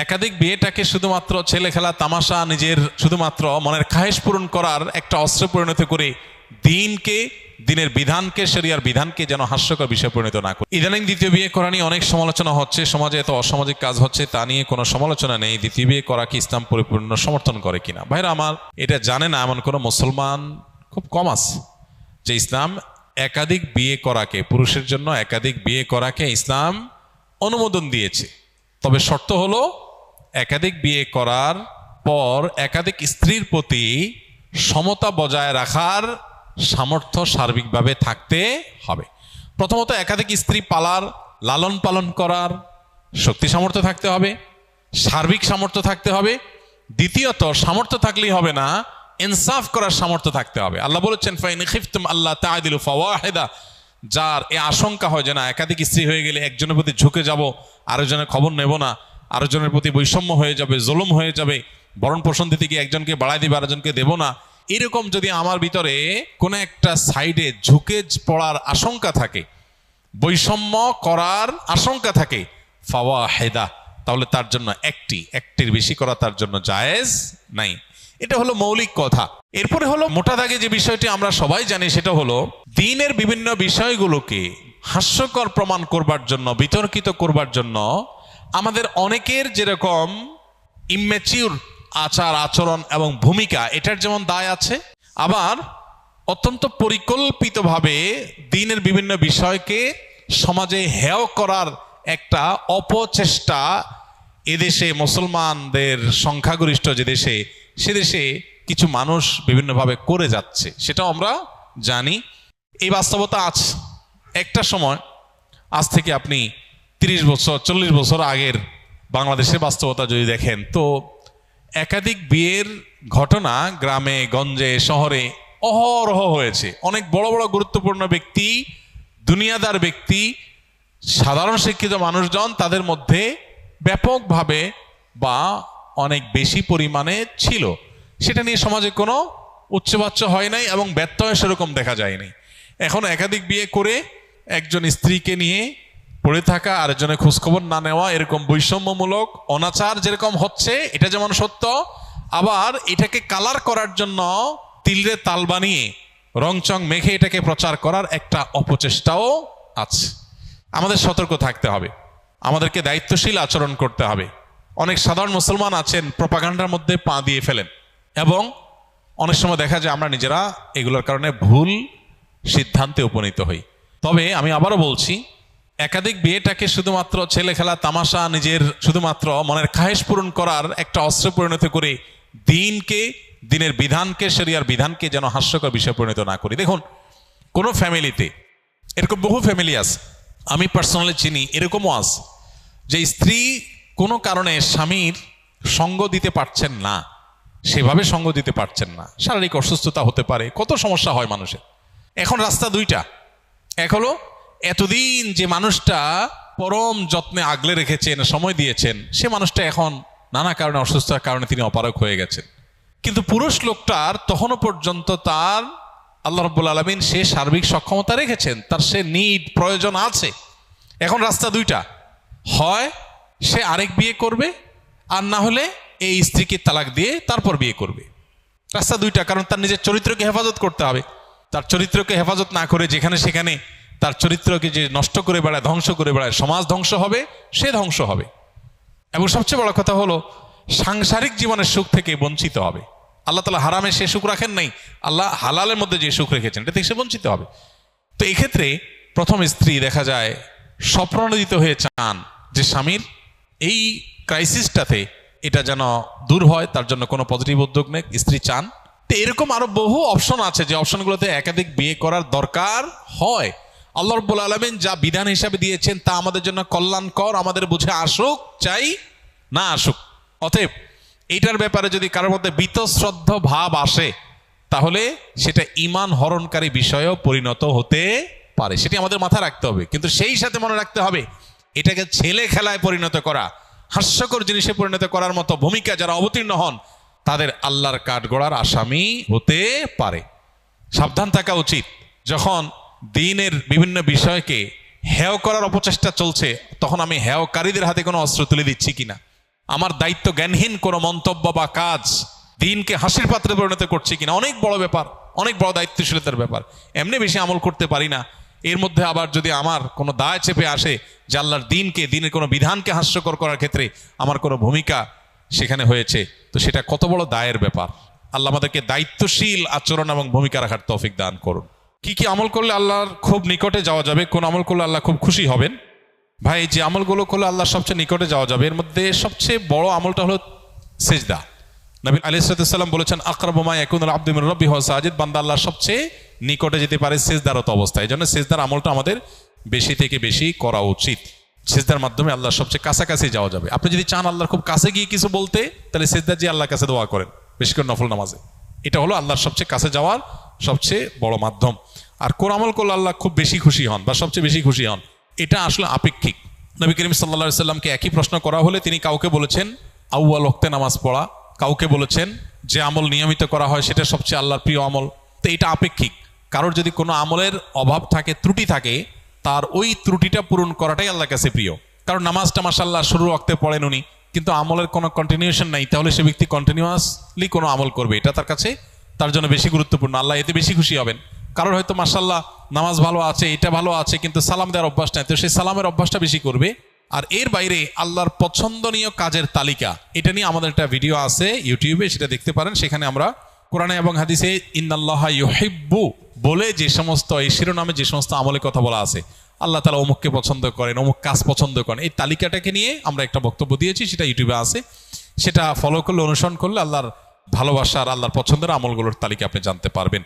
একাধিক বিয়েটাকে শুধুমাত্র ছেলে খেলা তামাশা, নিজের শুধুমাত্র মনের খায়েশ পূরণ করার একটা অস্ত্রে পরিণত করে দিনের বিধানকে, শরিয়ার বিধানকে যেন হাস্যকর বিষয়ে পরিণত না করে। ইদানিং দ্বিতীয় বিয়ে করা নিয়ে অনেক সমালোচনা হচ্ছে, সমাজে এত অসামাজিক কাজ হচ্ছে, তা নিয়ে কোনো সমালোচনা নেই। দ্বিতীয় বিয়ে করা কি ইসলাম পরিপূর্ণ সমর্থন করে কিনা? ভাইরা আমার, এটা জানে না এমন কোনো মুসলমান খুব কম আছে যে ইসলাম একাধিক বিয়ে করাকে, পুরুষের জন্য একাধিক বিয়ে করাকে ইসলাম অনুমোদন দিয়েছে। তবে শর্ত হলো একাধিক বিয়ে করার পর একাধিক স্ত্রীর প্রতি সমতা বজায় রাখার সামর্থ্য সার্বিকভাবে থাকতে হবে। প্রথমত একাধিক স্ত্রী পালার, লালন পালন করার শক্তি সামর্থ্য থাকতে হবে, সার্বিক সামর্থ্য থাকতে হবে। দ্বিতীয়ত, সামর্থ্য থাকলেই হবে না, ইনসাফ করার সামর্থ্য থাকতে হবে। আল্লাহ বলেছেন, ফাইন খিফতুম আল্লাহ তা'দিলু ফাওয়াহিদা, যার এ আশঙ্কা হয় যে না একাধিক স্ত্রী হয়ে গেলে একজনের প্রতি ঝুঁকে যাব, আরেকজনের খবর নেব না, আরেকজনের প্রতি বৈষম্য হয়ে যাবে, জুলুম হয়ে যাবে, ভরণ পোষণ দিতে গিয়ে একজনকে বাড়াই দিবে আরেকজনকে দেব না, এরকম যদি আমার ভিতরে কোনো একটা সাইডে ঝুঁকে পড়ার আশঙ্কা থাকে, বৈষম্য করার আশঙ্কা থাকে, ফাওয়াহিদা, তাহলে তার জন্য একটির বেশি করা তার জন্য জায়েজ নাই। এটা হলো মৌলিক কথা। এরপরে হলো মোটা দাগে যে বিষয়টি আমরা সবাই জানি, সেটা হলো দ্বীনের বিভিন্ন বিষয়গুলোকে হাস্যকর প্রমাণ করবার জন্য, বিতর্কিত করবার জন্য আমাদের অনেকের যেরকম ইম্যাচিউর আচার আচরণ এবং ভূমিকা, এটার যেমন দায় আছে, আবার অত্যন্ত পরিকল্পিতভাবে দ্বীনের বিভিন্ন বিষয়কে সমাজে হেয় করার একটা অপচেষ্টা এদেশে, মুসলমানদের সংখ্যাগরিষ্ঠ যে দেশে, সে দেশে কিছু মানুষ বিভিন্নভাবে করে যাচ্ছে, সেটাও আমরা জানি। এই বাস্তবতা আছে। একটা সময়, আজ থেকে আপনি 30 বছর 40 বছর আগের বাংলাদেশের বাস্তবতা যদি দেখেন, তো একাধিক বিয়ের ঘটনা গ্রামে গঞ্জে শহরে অহরহ হয়েছে। অনেক বড় বড় গুরুত্বপূর্ণ ব্যক্তি, দুনিয়াদার ব্যক্তি, সাধারণ শিক্ষিত মানুষজন, তাদের মধ্যে ব্যাপকভাবে বা অনেক বেশি পরিমাণে ছিল। সেটা নিয়ে সমাজে কোনো উচ্চবাচ্য হয় নাই এবং ব্যর্থ হয় সেরকম দেখা যায়নি। এখন একাধিক বিয়ে করে একজন স্ত্রীকে নিয়ে পড়ে থাকা, আরেকজনের খোঁজখবর না নেওয়া, এরকম বৈষম্যমূলক অনাচার যেরকম হচ্ছে, এটা যেমন সত্য, আবার এটাকে কালার করার জন্য তিলরে তাল বানিয়ে রংচং মেখে এটাকে প্রচার করার একটা অপচেষ্টাও আছে। আমাদের সতর্ক থাকতে হবে, আমাদেরকে দায়িত্বশীল আচরণ করতে হবে। অনেক সাধারণ মুসলমান আছেন প্রপাগান্ডার মধ্যে পা দিয়ে ফেলেন, এবং অনেক সময় দেখা যায় আমরা নিজেরা এগুলোর কারণে ভুল সিদ্ধান্তে উপনীত হই। তবে আমি আবারও বলছি, একাধিক বিয়েটাকে শুধুমাত্র ছেলে খেলা তামাশা, নিজের শুধুমাত্র মনের খায়েশ পূরণ করার একটা অস্ত্রে পরিণত করে দিনের বিধানকে, শরিয়ার বিধানকে যেন হাস্যকর বিষয়ে পরিণত না করি। দেখুন, কোনো ফ্যামিলিতে এরকম বহু ফ্যামিলি আছে, আমি পার্সোনালি চিনি, এরকমও আছে যে স্ত্রী কোনো কারণে স্বামীর সঙ্গ দিতে পারছেন না, সেভাবে সঙ্গ দিতে পারছেন না, শারীরিক অসুস্থতা হতে পারে, কত সমস্যা হয় মানুষের। এখন রাস্তা দুইটা, এক হলো এতদিন যে মানুষটা পরম যত্নে আগলে রেখেছেন, সময় দিয়েছেন, সে মানুষটা এখন নানা কারণে, অসুস্থতার কারণে তিনি অপারগ হয়ে গেছেন। কিন্তু পুরুষ লোকটার তখনও পর্যন্ত তার আল্লাহ রাব্বুল আলামিন সে সার্বিক সক্ষমতা রেখেছেন, তার সে নিড প্রয়োজন আছে। এখন রাস্তা দুইটা, হয় সে আরেক বিয়ে করবে, আর না হলে এই স্ত্রীকে তালাক দিয়ে তারপর বিয়ে করবে। রাস্তা দুইটা, কারণ তার নিজের চরিত্রকে হেফাজত করতে হবে। তার চরিত্রকে হেফাজত না করে যেখানে সেখানে তার চরিত্রকে যে নষ্ট করে বেড়ায়, ধ্বংস করে বেড়ায়, সমাজ ধ্বংস হবে, সে ধ্বংস হবে। এবং সবচেয়ে বড় কথা হলো সাংসারিক জীবনের সুখ থেকে বঞ্চিত হবে। আল্লাহ তাআলা হারামে সে সুখ রাখেন নাই, আল্লাহ হালালের মধ্যে যে সুখ রেখেছেন, এটা থেকে সে বঞ্চিত হবে। তো এক্ষেত্রে প্রথম স্ত্রী দেখা যায় স্বপ্রণোদিত হয়ে চান যে স্বামীর এই ক্রাইসিসটাতে এটা যেন দূর হয়, তার জন্য কোনো পজিটিভ উদ্যোগ নেই, স্ত্রী চান। তো এরকম আরো বহু অপশন আছে যে অপশনগুলোতে একাধিক বিয়ে করার দরকার হয়। আল্লাহ রাব্বুল আলামিন যা বিধান হিসাবে দিয়েছেন তা আমাদের জন্য কল্যাণকর, আমাদের বুঝে আসুক চাই না আসুক। অতএব এইটার ব্যাপারে যদি কারোর মধ্যে বীতশ্রদ্ধ ভাব আসে, তাহলে সেটা ঈমান হরণকারী বিষয়েও পরিণত হতে পারে, সেটি আমাদের মাথায় রাখতে হবে। কিন্তু সেই সাথে মনে রাখতে হবে, এটাকে ছেলে খেলায় পরিণত করা, হাস্যকর জিনিসে পরিণত করার মতো ভূমিকা যারা অবতীর্ণ হন, তাদের আল্লাহর কাঠগড়ার আসামি হতে পারে। সাবধান থাকা উচিত। যখন দ্বীনের বিভিন্ন বিষয়কে হেয় করার অপচেষ্টা চলছে, তখন আমি হেয়কারীদের হাতে কোনো অস্ত্র তুলে দিচ্ছি কিনা, আমার দায়িত্ব জ্ঞানহীন কোনো মন্তব্য বা কাজ দিনকে হাসির পাত্রে পরিণত করছি কিনা, অনেক বড় ব্যাপার, অনেক বড় দায়িত্বশীলতার ব্যাপার। এমনি বেশি আমল করতে পারি না, এর মধ্যে আবার যদি আমার কোনো দায় চেপে আসে যে আল্লাহর দিনকে, দিনের কোনো বিধানকে হাস্যকর করার ক্ষেত্রে আমার কোনো ভূমিকা সেখানে হয়েছে, তো সেটা কত বড় দায়ের ব্যাপার। আল্লাহ আমাদেরকে দায়িত্বশীল আচরণ এবং ভূমিকা রাখার তৌফিক দান করুন। কি কি আমল করলে আল্লাহর খুব নিকটে যাওয়া যাবে, কোন আমল করলে আল্লাহ খুব খুশি হবেন? ভাই, যে আমলগুলো করলে আল্লাহর সবচেয়ে নিকটে যাওয়া যাবে, এর মধ্যে সবচেয়ে বড় আমলটা হলো সিজদা। নবী আলাইহিস সালাম বলেছেন, আকরাবু মা ইয়াকুনুল আবদু মির রাব্বিহি ওয়া সাজিদ, বান্দা আল্লাহর সবচেয়ে নিকটে যেতে পারে সিজদারত অবস্থায়। এই জন্য সিজদার আমলটা আমাদের বেশি থেকে বেশি করা উচিত। সিজদার মাধ্যমে আল্লাহর সবচেয়ে কাছাকাছি যাওয়া যাবে। আপনি যদি চান আল্লাহর খুব কাছে গিয়ে কিছু বলতে, তাহলে সিজদা দিয়ে আল্লাহর কাছে দোয়া করেন, বিশেষ করে নফল নামাজে। এটা হলো আল্লাহর সবচেয়ে কাছে যাওয়ার সবচেয়ে বড় মাধ্যম। আর কোন আমল করলে আল্লাহ খুব বেশি খুশি হন বা সবচেয়ে বেশি খুশি হন, এটা আসলে আপেক্ষিক। নবী করিম সাল্লাল্লাহু আলাইহি সাল্লামকে একই প্রশ্ন করা হলে তিনি কাউকে বলেছেন আউয়াল ওয়াক্তে নামাজ পড়া, কাউকে বলেছেন যে আমল নিয়মিত করা হয় সেটা সবচেয়ে আল্লাহর প্রিয় আমল। তো এটা আপেক্ষিক। কারোর যদি কোনো আমলের অভাব থাকে, ত্রুটি থাকে, তার ওই ত্রুটিটা পূরণ করাটাই আল্লাহর কাছে প্রিয়। কারণ নামাজটা মাশাআল্লাহ শুরু ওয়াক্তে পড়েন উনি, কিন্তু আমলের কোনো কন্টিনিউশন নাই, তাহলে সে ব্যক্তি কন্টিনিউয়াসলি কোনো আমল করবে, এটা তার কাছে তার জন্য বেশি গুরুত্বপূর্ণ। আল্লাহ এতে বেশি খুশি হবেন। কারোর হয়তো মাশাআল্লাহ নামাজ ভালো আছে, এটা ভালো আছে, কিন্তু সালাম দেওয়ার অভ্যাস নাই, তো সেই সালামের অভ্যাসটা বেশি করবে। আর এর বাইরে আল্লাহর পছন্দনীয় কাজের তালিকা, এটা নিয়ে আমাদের একটা ভিডিও আছে ইউটিউবে, সেটা দেখতে পারেন। সেখানে আমরা কোরআনে এবং হাদিসে ইন্নাল্লাহা ইউহিব্বু বলে যে সমস্ত, এই শিরোনামে যে সমস্ত আমলের কথা বলা আছে, আল্লাহ তাআলা অমুককে পছন্দ করেন, অমুক কাজ পছন্দ করেন, এই তালিকাটাকে নিয়ে আমরা একটা বক্তব্য দিয়েছি, সেটা ইউটিউবে আছে। সেটা ফলো করলে, অনুসরণ করলে আল্লাহর ভালোবাসা আর আল্লাহর পছন্দের আমলগুলোর তালিকা আপনি জানতে পারবেন।